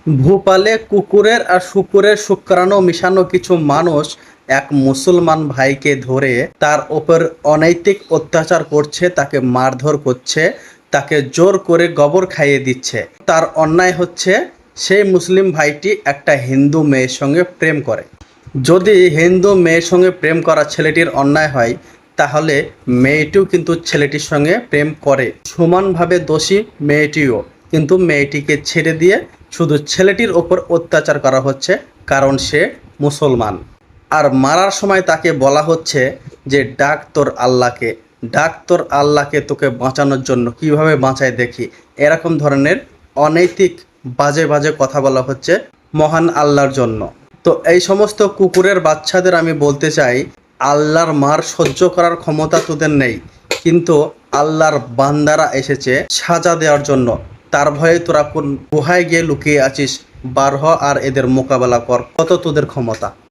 ভোপালে কুকুরের আর শুকুরের শুক্রাণু মিশানো কিছু মানুষ এক মুসলমান ভাইকে ধরে তার ওপর অনৈতিক অত্যাচার করছে, তাকে মারধর করছে, তাকে জোর করে গোবর খাইয়ে দিচ্ছে। তার অন্যায় হচ্ছে সেই মুসলিম ভাইটি একটা হিন্দু মেয়ের সঙ্গে প্রেম করে। যদি হিন্দু মেয়ের সঙ্গে প্রেম করা ছেলেটির অন্যায় হয়, তাহলে মেয়েটিও কিন্তু ছেলেটির সঙ্গে প্রেম করে। সমানভাবে দোষী মেয়েটিও, কিন্তু মেয়েটিকে ছেড়ে দিয়ে শুধু ছেলেটির ওপর অত্যাচার করা হচ্ছে, কারণ সে মুসলমান। আর মারার সময় তাকে বলা হচ্ছে যে ডাক তোর আল্লাহকে, ডাক তোর আল্লাহকে, তোকে বাঁচানোর জন্য, কিভাবে বাঁচায় দেখি। এরকম ধরনের অনৈতিক বাজে বাজে কথা বলা হচ্ছে মহান আল্লাহর জন্য। তো এই সমস্ত কুকুরের বাচ্চাদের আমি বলতে চাই, আল্লাহর মার সহ্য করার ক্ষমতা তোদের নেই, কিন্তু আল্লাহর বান্দারা এসেছে সাজা দেওয়ার জন্য। তার ভয়ে তোরা কোন গুহায় গিয়ে লুকিয়ে আছিস? বার হ আর এদের মোকাবেলা কর, কত তোদের ক্ষমতা।